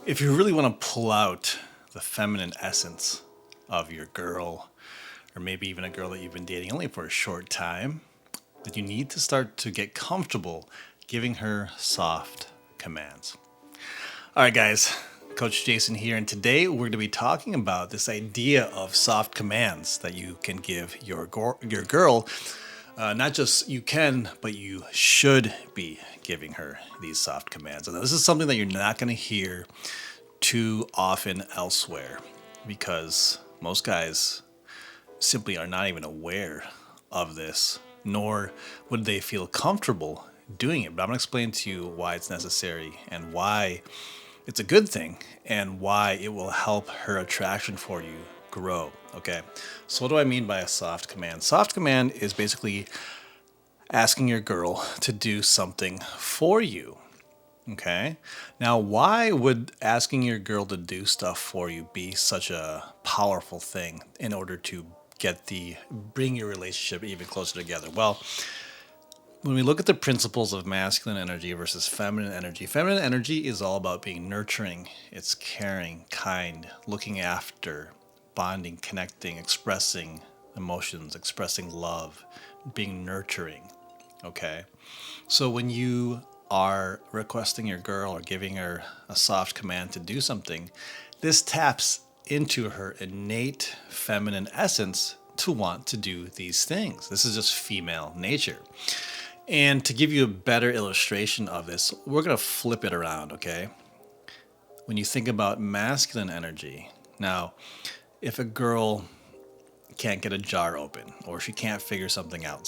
If you really want to pull out the feminine essence of your girl, or maybe even a girl that you've been dating only for a short time, then you need to start to get comfortable giving her soft commands. All right, guys, Coach Jason here, and today we're going to be talking about this idea of soft commands that you can give your girl. Not just you can, but you should be giving her these soft commands. And this is something that you're not going to hear too often elsewhere because most guys simply are not even aware of this, nor would they feel comfortable doing it. But I'm going to explain to you why it's necessary and why it's a good thing and why it will help her attraction for you grow. Okay, so what do I mean by a soft command? Soft command is basically asking your girl to do something for you. Okay, now why would asking your girl to do stuff for you be such a powerful thing in order to bring your relationship even closer together? Well, when we look at the principles of masculine energy versus feminine energy is all about being nurturing. It's caring, kind, looking after, bonding, connecting, expressing emotions, expressing love, being nurturing. Okay. So when you are requesting your girl or giving her a soft command to do something, this taps into her innate feminine essence to want to do these things. This is just female nature. And to give you a better illustration of this, we're going to flip it around, okay? When you think about masculine energy, now, if a girl can't get a jar open or she can't figure something out,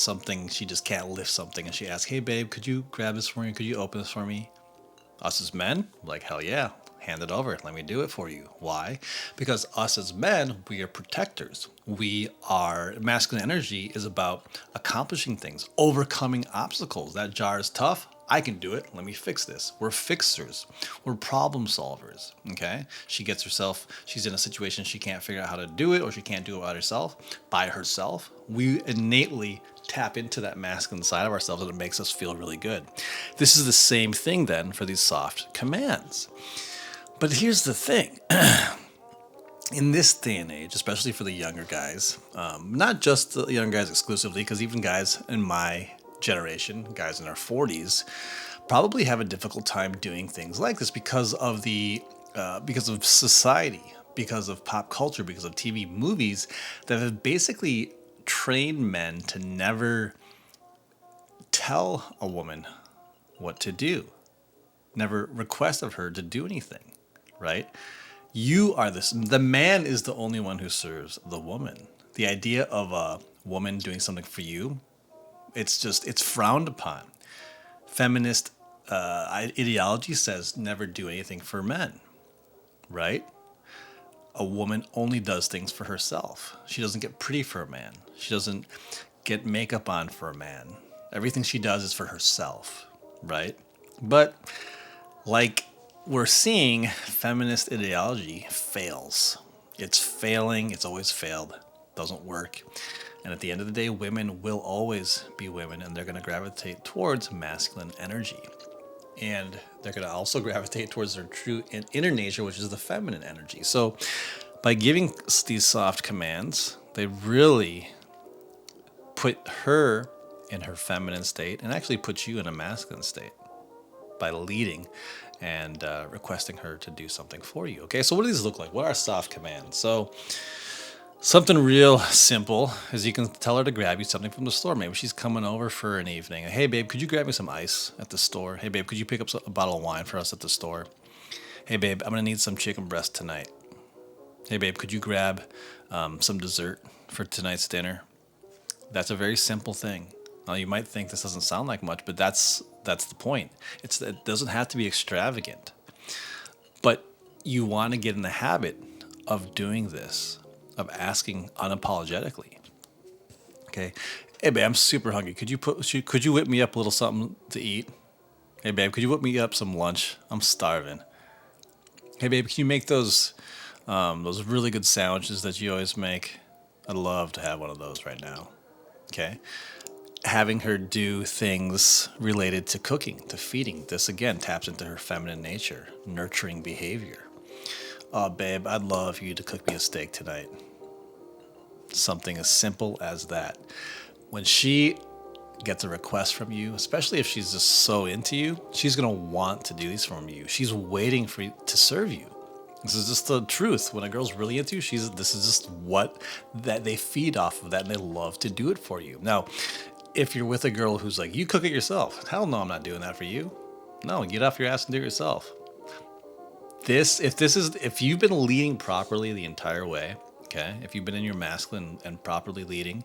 she just can't lift something, and she asks, hey, babe, could you grab this for me? Could you open this for me? Us as men, like, hell yeah, hand it over. Let me do it for you. Why? Because us as men, we are protectors. Masculine energy is about accomplishing things, overcoming obstacles. That jar is tough. I can do it. Let me fix this. We're fixers. We're problem solvers. Okay? She's in a situation she can't figure out how to do it, or she can't do it by herself. We innately tap into that masculine side of ourselves, and it makes us feel really good. This is the same thing then for these soft commands. But here's the thing. In this day and age, especially for the younger guys, not just the young guys exclusively, because even guys in my generation, guys in our 40s, probably have a difficult time doing things like this because of society, because of pop culture, because of TV movies that have basically trained men to never tell a woman what to do, never request of her to do anything, right? The man is the only one who serves the woman. The idea of a woman doing something for you, it's frowned upon. Feminist ideology says never do anything for men, right? A woman only does things for herself. She doesn't get pretty for a man. She doesn't get makeup on for a man. Everything she does is for herself, right? But like we're seeing, feminist ideology fails. It's failing. It's always failed. Doesn't work. And at the end of the day, women will always be women, and they're going to gravitate towards masculine energy. And they're going to also gravitate towards their true inner nature, which is the feminine energy. So by giving these soft commands, they really put her in her feminine state and actually put you in a masculine state by leading and requesting her to do something for you. Okay, so what do these look like? What are soft commands? So something real simple is you can tell her to grab you something from the store. Maybe she's coming over for an evening. Hey, babe, could you grab me some ice at the store? Hey, babe, could you pick up a bottle of wine for us at the store? Hey, babe, I'm going to need some chicken breast tonight. Hey, babe, could you grab some dessert for tonight's dinner? That's a very simple thing. Now, you might think this doesn't sound like much, but that's the point. It doesn't have to be extravagant. But you want to get in the habit of doing this, of asking unapologetically. Okay, hey babe, I'm super hungry. Could you whip me up a little something to eat? Hey babe, could you whip me up some lunch? I'm starving. Hey babe, can you make those really good sandwiches that you always make? I'd love to have one of those right now. Okay, having her do things related to cooking, to feeding. This again taps into her feminine nature, nurturing behavior. Oh, babe, I'd love you to cook me a steak tonight. Something as simple as that. When she gets a request from you, especially if she's just so into you, she's gonna want to do these from you. She's waiting for you to serve you. This is just the truth. When a girl's really into you, this is just what that they feed off of that, and they love to do it for you. Now, if you're with a girl who's like, you cook it yourself, hell no, I'm not doing that for you. No, get off your ass and do it yourself. If you've been leading properly the entire way, okay, if you've been in your masculine and properly leading,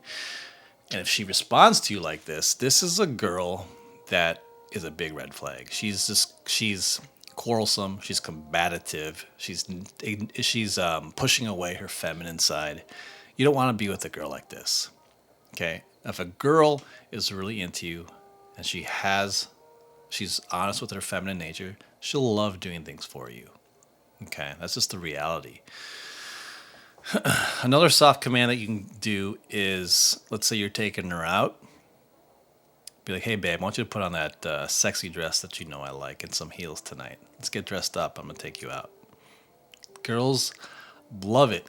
and if she responds to you like this is a girl that is a big red flag. She's quarrelsome. She's combative. She's pushing away her feminine side. You don't want to be with a girl like this. Okay, if a girl is really into you and she's honest with her feminine nature, she'll love doing things for you. Okay, that's just the reality. Another soft command that you can do is, let's say you're taking her out. Be like, hey, babe, I want you to put on that sexy dress that you know I like and some heels tonight. Let's get dressed up. I'm going to take you out. Girls love it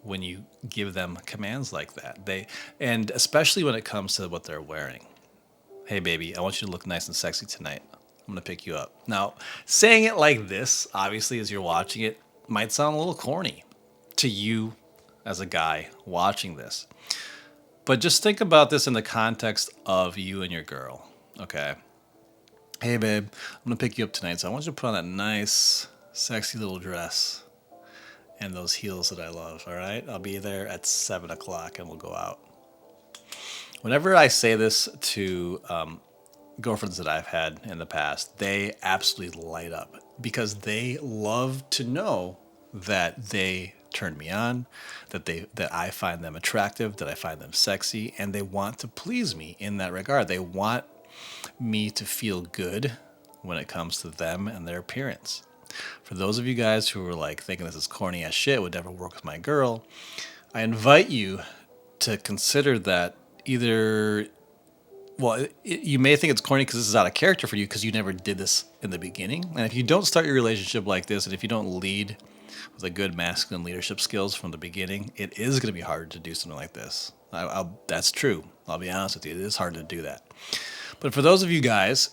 when you give them commands like that. And especially when it comes to what they're wearing. Hey, baby, I want you to look nice and sexy tonight. I'm going to pick you up. Now, saying it like this, obviously, as you're watching it, might sound a little corny to you as a guy watching this. But just think about this in the context of you and your girl, okay? Hey, babe, I'm going to pick you up tonight, so I want you to put on that nice, sexy little dress and those heels that I love, all right? I'll be there at 7 o'clock and we'll go out. Whenever I say this to girlfriends that I've had in the past, they absolutely light up because they love to know that they turn me on, that I find them attractive, that I find them sexy, and they want to please me in that regard. They want me to feel good when it comes to them and their appearance. For those of you guys who are like thinking this is corny as shit, would never work with my girl, I invite you to consider that either, well, you may think it's corny because this is out of character for you because you never did this in the beginning. And if you don't start your relationship like this, and if you don't lead with a good masculine leadership skills from the beginning, it is going to be hard to do something like this. That's true. I'll be honest with you. It is hard to do that. But for those of you guys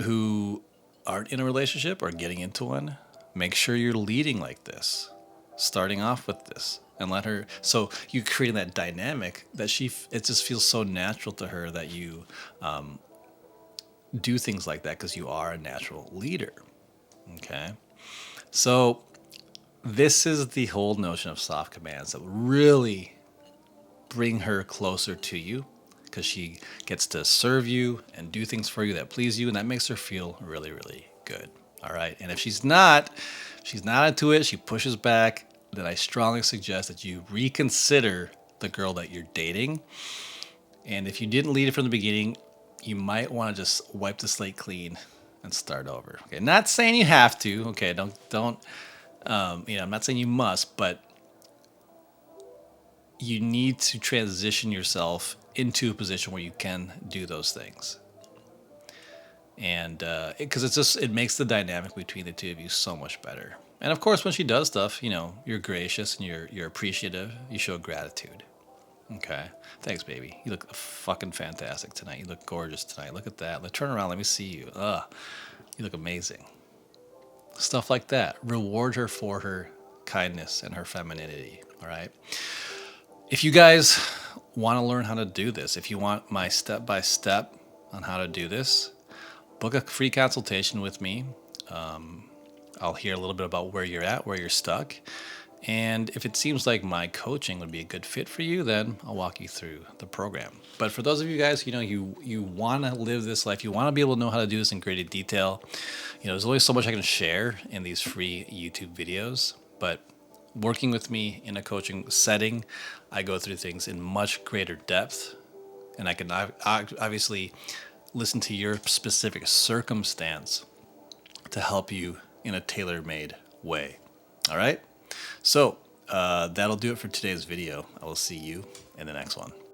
who aren't in a relationship or getting into one, make sure you're leading like this, starting off with this, and let her. So you creating that dynamic that it just feels so natural to her that you do things like that because you are a natural leader. Okay, so this is the whole notion of soft commands that really bring her closer to you because she gets to serve you and do things for you that please you, and that makes her feel really, really good. All right. And if she's not into it, she pushes back, then I strongly suggest that you reconsider the girl that you're dating. And if you didn't lead it from the beginning, you might want to just wipe the slate clean and start over. Okay. Not saying you have to. Okay. Don't. I'm not saying you must, but you need to transition yourself into a position where you can do those things. And because it makes the dynamic between the two of you so much better. And of course, when she does stuff, you're gracious and you're appreciative. You show gratitude. Okay. Thanks, baby. You look fucking fantastic tonight. You look gorgeous tonight. Look at that. Turn around. Let me see you. You look amazing. Stuff like that. Reward her for her kindness and her femininity. All right. If you guys want to learn how to do this, if you want my step-by-step on how to do this, book a free consultation with me. I'll hear a little bit about where you're at, where you're stuck. And if it seems like my coaching would be a good fit for you, then I'll walk you through the program. But for those of you guys, you want to live this life, you want to be able to know how to do this in greater detail. There's only so much I can share in these free YouTube videos, but working with me in a coaching setting, I go through things in much greater depth, and I can obviously listen to your specific circumstance to help you in a tailor-made way. All right? So that'll do it for today's video. I will see you in the next one.